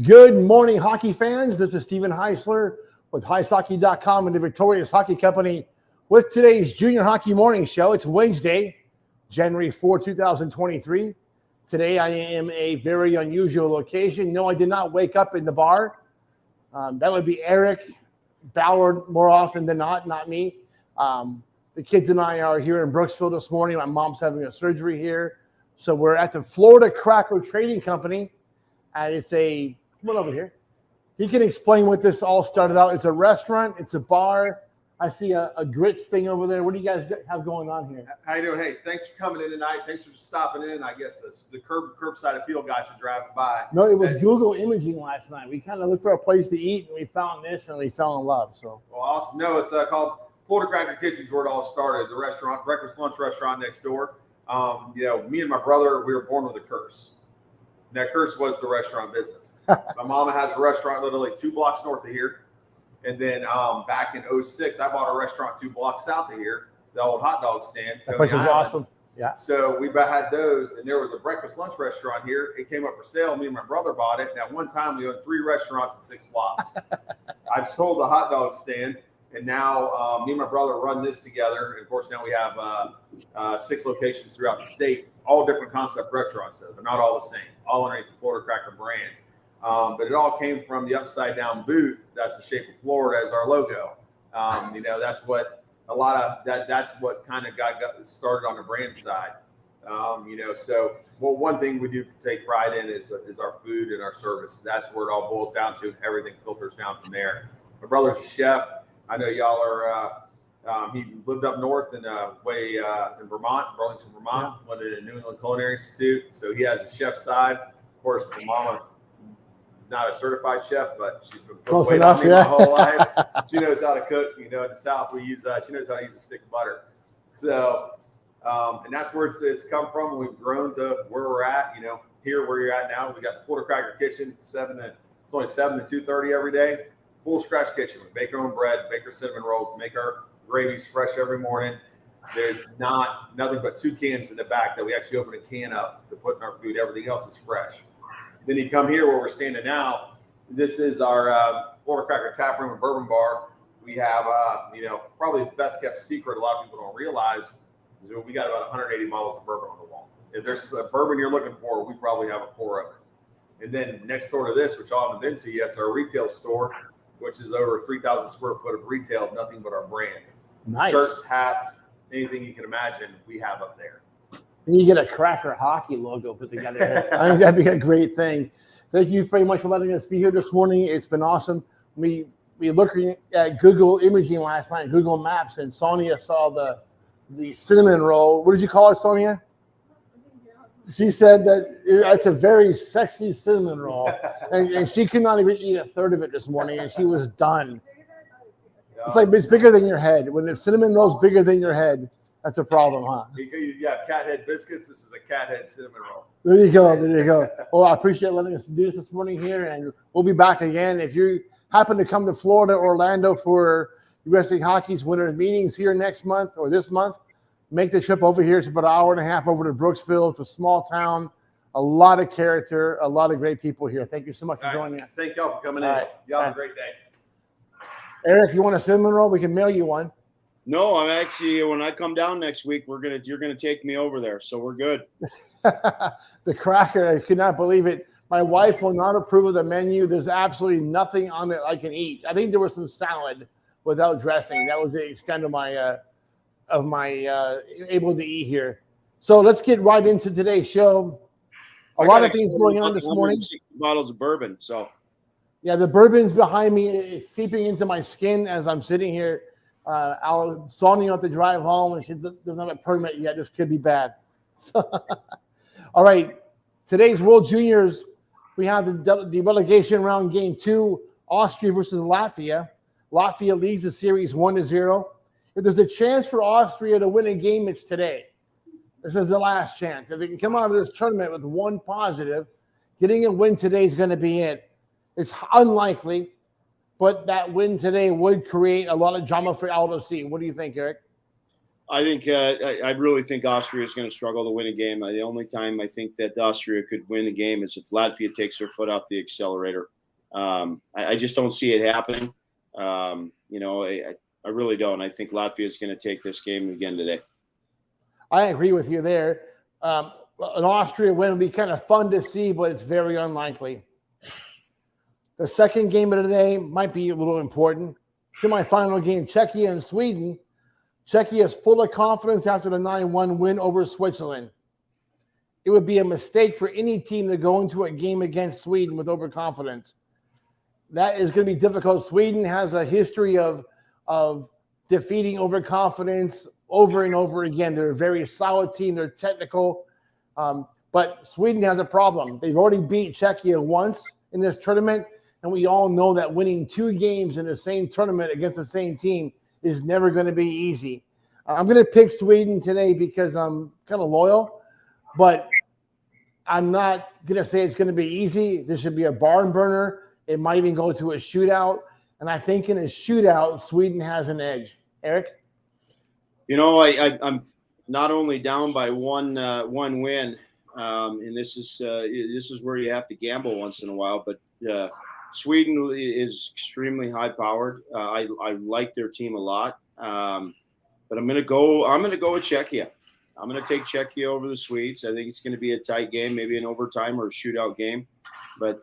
Good morning, hockey fans. This is Steven Heisler with HeisHockey.com and the Victorious Hockey Company with today's Junior Hockey Morning Show. It's Wednesday, January 4, 2023. Today I am a very unusual location. No, I did not wake up in the bar. That would be Eric Ballard more often than not me. The kids and I are here in Brooksville this morning. My mom's having a surgery here. So we're at the Florida Cracker Trading Company. And it's a, come on over here. He can explain what this all started out. It's a restaurant. It's a bar. I see a grits thing over there. What do you guys have going on here? How you doing? Hey, thanks for coming in tonight. Thanks for stopping in. I guess the curbside appeal got you driving by. No, it was Google imaging last night. We kind of looked for a place to eat, and we found this, and we fell in love. So, well, awesome. No, it's called Florida Cracker Kitchen's where it all started. The restaurant, breakfast lunch restaurant next door. Me and my brother, we were born with a curse. And that curse was the restaurant business. My mama has a restaurant literally 2 blocks north of here. And then back in 2006, I bought a restaurant 2 blocks south of here, the old hot dog stand. That place is awesome. Yeah. So we had those, and there was a breakfast lunch restaurant here. It came up for sale. Me and my brother bought it. And at one time, we owned 3 restaurants in 6 blocks. I've sold the hot dog stand, and now me and my brother run this together. And of course, now we have 6 locations throughout the state, all different concept restaurants. So they're not all the same, all underneath the Florida Cracker brand. But it all came from the upside down boot. That's the shape of Florida as our logo. That's what that's what kind of got started on the brand side. One thing we do take pride in is our food and our service. That's where it all boils down to. Everything filters down from there. My brother's a chef. I know y'all are, he lived up north in in Vermont, Burlington, Vermont, went to the New England Culinary Institute. So he has a chef side. Of course, my mama, not a certified chef, but she's been close enough, yeah. My whole life. She knows how to cook. In the South, we use, she knows how to use a stick of butter. So, and that's where it's come from. We've grown to where we're at, here where you're at now. We got the Florida Cracker Kitchen. It's only 7 to 2:30 every day. Full scratch kitchen. We bake our own bread, bake our cinnamon rolls, make our gravies fresh every morning. There's nothing but 2 cans in the back that we actually open a can up to put in our food. Everything else is fresh. Then you come here where we're standing now. This is our Florida Cracker Tap Room and Bourbon Bar. We have, probably the best kept secret a lot of people don't realize is we got about 180 bottles of bourbon on the wall. If there's a bourbon you're looking for, we probably have a pour of it. And then next door to this, which I haven't been to yet, it's our retail store, which is over 3,000 square foot of retail, nothing but our brand. Nice. Shirts, hats, anything you can imagine, we have up there. And you get a Cracker Hockey logo put together. I think that'd be a great thing. Thank you very much for letting us be here this morning. It's been awesome. We looked at Google imaging last night, Google Maps, and Sonia saw the cinnamon roll. What did you call it, Sonia? She said that it's a very sexy cinnamon roll, and she could not even eat a third of it this morning, and she was done. It's bigger than your head. When the cinnamon roll's bigger than your head, that's a problem, huh? You have cat head biscuits. This is a cat head cinnamon roll. There you go. Well, I appreciate letting us do this morning here, and we'll be back again. If you happen to come to Florida, Orlando for USA Hockey's winter meetings here next month or this month, make the trip over here. It's about an hour and a half over to Brooksville. It's a small town, a lot of character, a lot of great people here. Thank you so much for joining us. Thank y'all for coming in. Y'all have a great day. Eric, you want a cinnamon roll? We can mail you one. No, I'm actually, when I come down next week, you're gonna take me over there, so we're good. The Cracker, I could not believe it. My wife will not approve of the menu. There's absolutely nothing on it I can eat. I think there was some salad without dressing. That was the extent of my able to eat here. So let's get right into today's show. A lot of things going on this morning. Bottles of bourbon, so. Yeah, the bourbon's behind me. It's seeping into my skin as I'm sitting here. Sonia have to drive home, and she doesn't have a permit yet. This could be bad. So, all right, today's World Juniors, we have the relegation round game 2, Austria versus Latvia. Latvia leads the series 1-0. If there's a chance for Austria to win a game, it's today. This is the last chance. If they can come out of this tournament with 1 positive, getting a win today is going to be it. It's unlikely, but that win today would create a lot of drama for LFC. What do you think, Eric? I think I really think Austria is going to struggle to win a game. The only time I think that Austria could win a game is if Latvia takes their foot off the accelerator. I just don't see it happening. I really don't. I think Latvia is going to take this game again today. I agree with you there. An Austria win would be kind of fun to see, but it's very unlikely. The second game of the day might be a little important. Semifinal game, Czechia and Sweden. Czechia is full of confidence after the 9-1 win over Switzerland. It would be a mistake for any team to go into a game against Sweden with overconfidence. That is going to be difficult. Sweden has a history of defeating overconfidence over and over again. They're a very solid team. They're technical. But Sweden has a problem. They've already beat Czechia once in this tournament, and we all know that winning 2 games in the same tournament against the same team is never going to be easy. I'm going to pick Sweden today because I'm kind of loyal, but I'm not going to say it's going to be easy. This should be a barn burner. It might even go to a shootout. And I think in a shootout, Sweden has an edge. Eric? I'm not only down by one win, and this is where you have to gamble once in a while, but Sweden is extremely high powered. I like their team a lot, but I'm going to go with Czechia. I'm going to take Czechia over the Swedes. I think it's going to be a tight game, maybe an overtime or a shootout game. But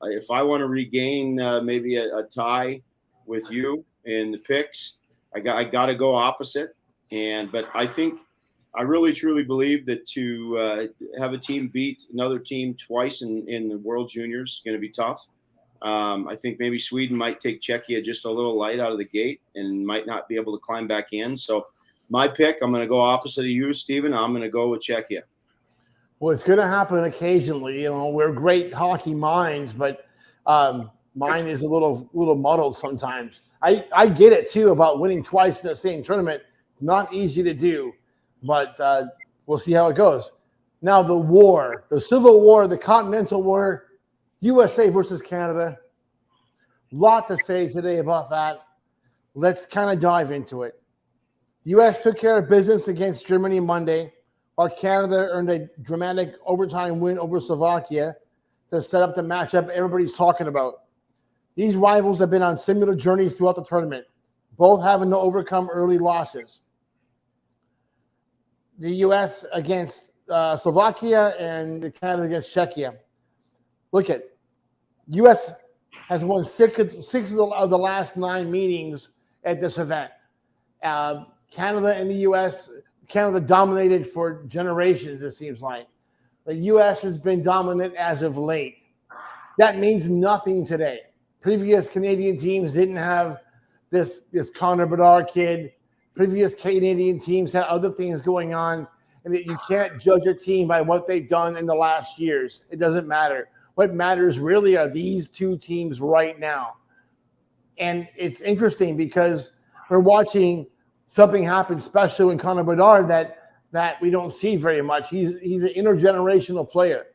if I want to regain maybe a tie with you in the picks, I got to go opposite. But I really truly believe that to have a team beat another team twice in the World Juniors is going to be tough. I think maybe Sweden might take Czechia just a little light out of the gate and might not be able to climb back in. So my pick, I'm going to go opposite of you, Stephen. I'm going to go with Czechia. Well, it's going to happen occasionally. We're great hockey minds, but mine is a little muddled sometimes. I get it, too, about winning twice in the same tournament. Not easy to do, but we'll see how it goes. Now, the Civil War, the Continental War, USA versus Canada. Lot to say today about that. Let's kind of dive into it. The U.S. took care of business against Germany Monday, while Canada earned a dramatic overtime win over Slovakia to set up the matchup everybody's talking about. These rivals have been on similar journeys throughout the tournament, both having to overcome early losses. The U.S. against Slovakia and Canada against Czechia. Look at U.S. has won six of the last 9 meetings at this event. Canada and the U.S. Canada dominated for generations, it seems like. The U.S. has been dominant as of late. That means nothing today. Previous Canadian teams didn't have this Connor Bedard kid. Previous Canadian teams had other things going on, and you can't judge your team by what they've done in the last years. It doesn't matter. What matters really are these 2 teams right now. And it's interesting because we're watching something happen special in Connor Bedard that we don't see very much. He's an intergenerational player.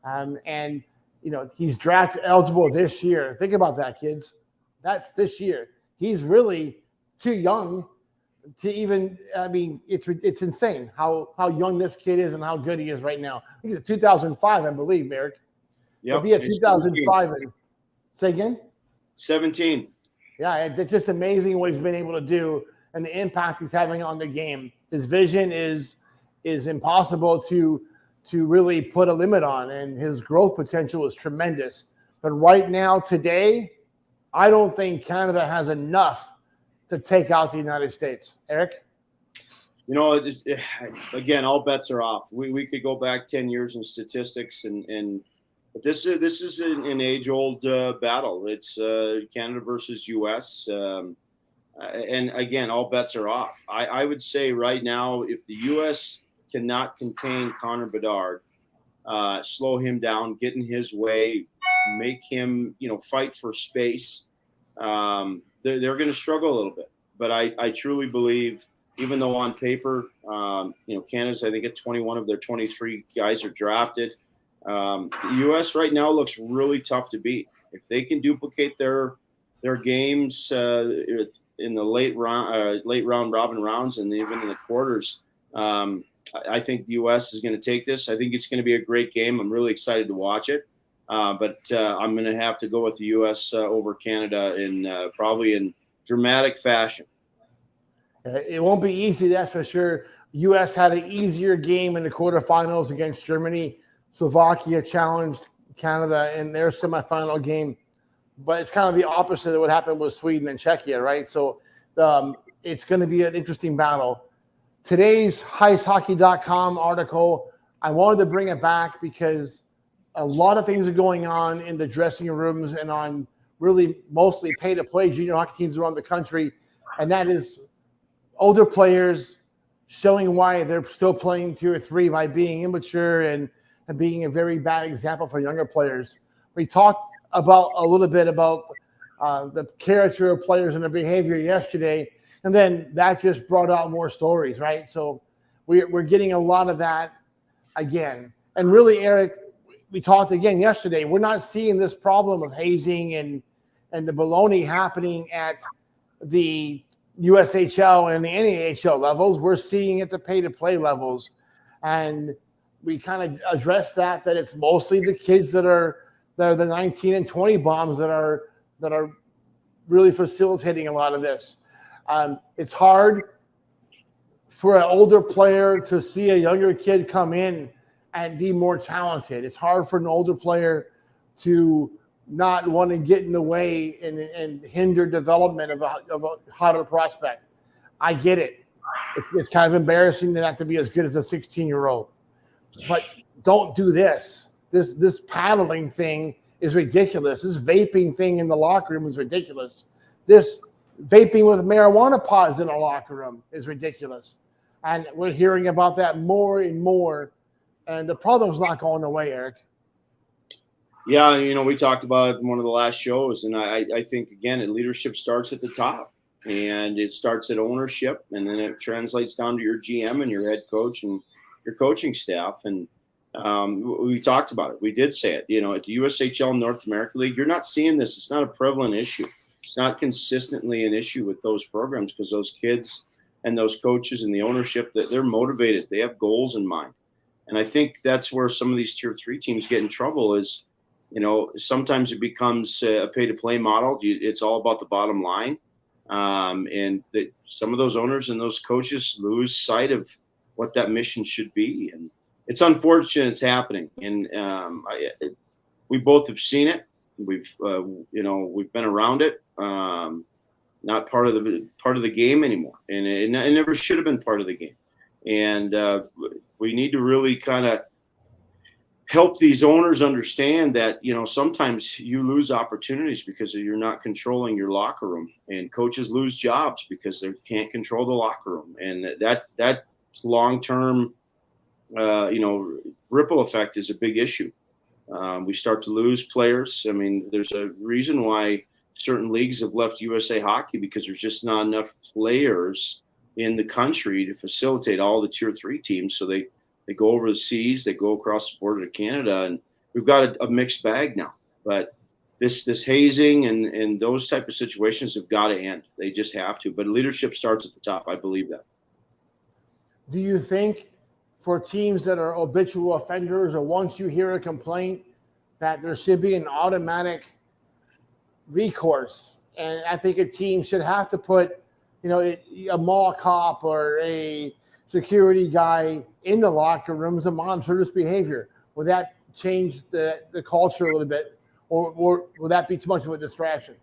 And he's draft eligible this year. Think about that, kids. That's this year. He's really too young to even, it's insane how young this kid is and how good he is right now. He's a 2005, I believe, Merrick. Yep. He'll be a 2005. Say again? 17. Yeah, it's just amazing what he's been able to do and the impact he's having on the game. His vision is impossible to really put a limit on, and his growth potential is tremendous. But right now, today, I don't think Canada has enough to take out the United States. Eric? Again, all bets are off. We could go back 10 years in statistics, but this is an age-old battle. It's Canada versus U.S., and again, all bets are off. I would say right now, if the U.S. cannot contain Connor Bedard, slow him down, get in his way, make him, fight for space, they're going to struggle a little bit. But I truly believe, even though on paper, Canada's, I think, at 21 of their 23 guys are drafted. The U.S. right now looks really tough to beat. If they can duplicate their games the late round robin rounds, and even in the quarters. I think the U.S. is going to take this. I think it's going to be a great game. I'm really excited to watch it. But I'm going to have to go with the U.S. Over Canada probably in dramatic fashion. It won't be easy, that's for sure. U.S. had an easier game in the quarterfinals against Germany. Slovakia challenged Canada in their semifinal game. But it's kind of the opposite of what happened with Sweden and Czechia, right? So it's going to be an interesting battle. Today's HeisHockey.com article, I wanted to bring it back because a lot of things are going on in the dressing rooms and on really mostly pay-to-play junior hockey teams around the country, and that is older players showing why they're still playing Tier 3 by being immature and being a very bad example for younger players. We talked a little bit about the character of players and their behavior yesterday, and then that just brought out more stories, right? So we're getting a lot of that again. And really, Eric, we talked again yesterday. We're not seeing this problem of hazing and the baloney happening at the USHL and the NAHL levels. We're seeing it at the pay-to-play levels. And we kind of addressed that it's mostly the kids that are the 19 and 20 bombs that are really facilitating a lot of this. It's hard for an older player to see a younger kid come in and be more talented. It's hard for an older player to not want to get in the way and hinder development of a hotter prospect. I get it. It's kind of embarrassing to have to be as good as a 16-year-old. But don't do this. This paddling thing is ridiculous. This vaping thing in the locker room is ridiculous. This vaping with marijuana pods in the locker room is ridiculous. And we're hearing about that more and more. And the problem's not going away, Eric. Yeah, we talked about it in one of the last shows. And I think, again, leadership starts at the top. And it starts at ownership. And then it translates down to your GM and your head coach and your coaching staff. And we talked about it. We did say it. At the USHL North American League, you're not seeing this. It's not a prevalent issue. It's not consistently an issue with those programs because those kids and those coaches and the ownership, that they're motivated. They have goals in mind. And I think that's where some of these Tier 3 teams get in trouble is, sometimes it becomes a pay-to-play model. It's all about the bottom line. And some of those owners and those coaches lose sight of what that mission should be. And it's unfortunate it's happening. And we both have seen it. We've been around it. Not part of the game anymore, and it never should have been part of the game. And we need to really kind of help these owners understand that sometimes you lose opportunities because you're not controlling your locker room, and coaches lose jobs because they can't control the locker room, and that long-term ripple effect is a big issue. We start to lose players. I mean, there's a reason why certain leagues have left USA Hockey because there's just not enough players in the country to facilitate all the Tier 3 teams. So they go over the seas, they go across the border to Canada, and we've got a mixed bag now. But this hazing and those type of situations have got to end. They just have to. But leadership starts at the top. I believe that. Do you think for teams that are habitual offenders, or once you hear a complaint, that there should be an automatic recourse? And I think a team should have to put, a mall cop or a security guy in the locker rooms to monitor this behavior. Will that change the culture a little bit, or will that be too much of a distraction?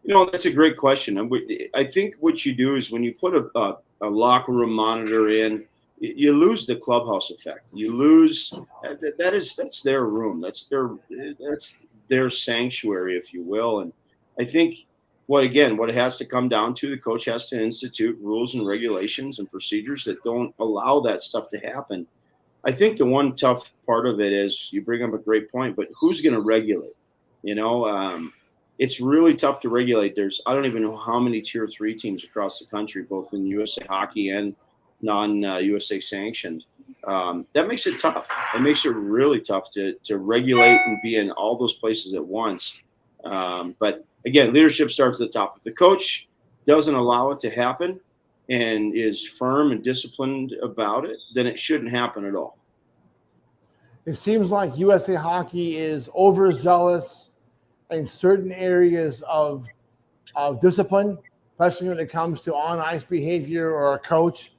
That's a great question. I think what you do is when you put a locker room monitor in, you lose the clubhouse effect. You lose that's their room. That's their sanctuary, if you will. And I think what it has to come down to, the coach has to institute rules and regulations and procedures that don't allow that stuff to happen. I think the one tough part of it is, you bring up a great point, but who's going to regulate? It's really tough to regulate. I don't even know how many Tier 3 teams across the country, both in USA Hockey and non-USA sanctioned. That makes it tough. It makes it really tough to regulate and be in all those places at once. But again, leadership starts at the top. If the coach doesn't allow it to happen and is firm and disciplined about it, then it shouldn't happen at all. It seems like USA Hockey is overzealous in certain areas of discipline, especially when it comes to on-ice behavior or a coach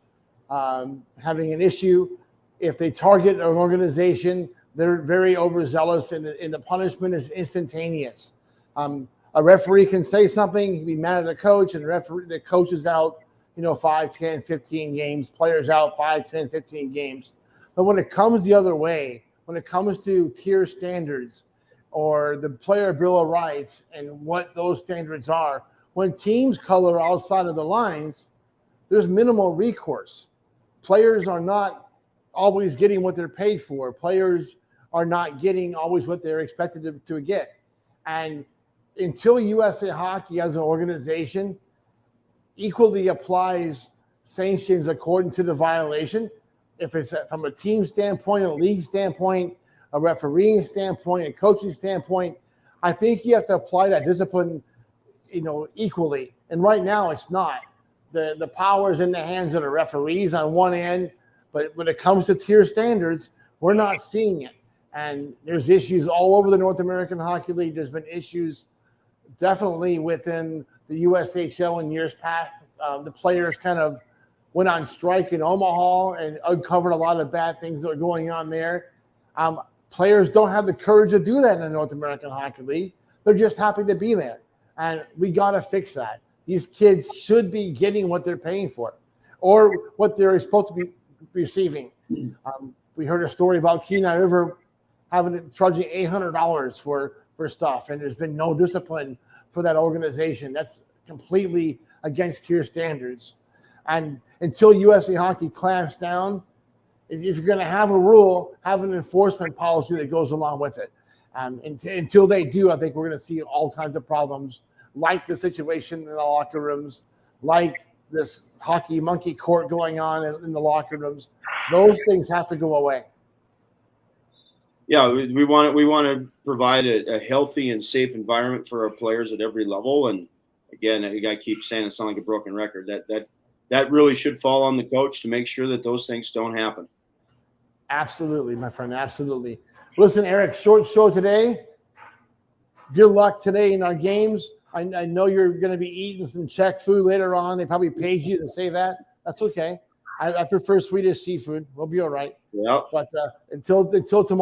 having an issue. If they target an organization, they're very overzealous, and the punishment is instantaneous. A referee can say something, he'd be mad at the coach, and the coach is out, 5, 10, 15 games, players out 5, 10, 15 games. But when it comes the other way, when it comes to tier standards or the player bill of rights and what those standards are, when teams color outside of the lines, there's minimal recourse. Players are not always getting what they're paid for. Players are not getting always what they're expected to get. And until USA Hockey as an organization equally applies sanctions according to the violation, if it's from a team standpoint, a league standpoint, a refereeing standpoint, a coaching standpoint, I think you have to apply that discipline, equally. And right now it's not. The power is in the hands of the referees on one end, but when it comes to tier standards, we're not seeing it. And there's issues all over the North American Hockey League. There's been issues definitely within the USHL in years past. The players kind of went on strike in Omaha and uncovered a lot of bad things that were going on there. Players don't have the courage to do that in the North American Hockey League. They're just happy to be there. And we got to fix that. These kids should be getting what they're paying for or what they're supposed to be receiving. We heard a story about Kenai River charging $800 for stuff, and there's been no discipline for that organization. That's completely against tier standards. And until USA Hockey clamps down, if you're going to have a rule, have an enforcement policy that goes along with it. Until they do, I think we're going to see all kinds of problems, like the situation in the locker rooms, like this hockey monkey court going on in the locker rooms. Those things have to go away. Yeah, we want to provide a healthy and safe environment for our players at every level. And again, I keep saying it sounds like a broken record. That really should fall on the coach to make sure that those things don't happen. Absolutely, my friend. Absolutely. Listen, Eric, short show today. Good luck today in our games. I know you're going to be eating some Czech food later on. They probably paid you to say that. That's okay. I prefer Swedish seafood. We'll be all right. Yeah. But until tomorrow.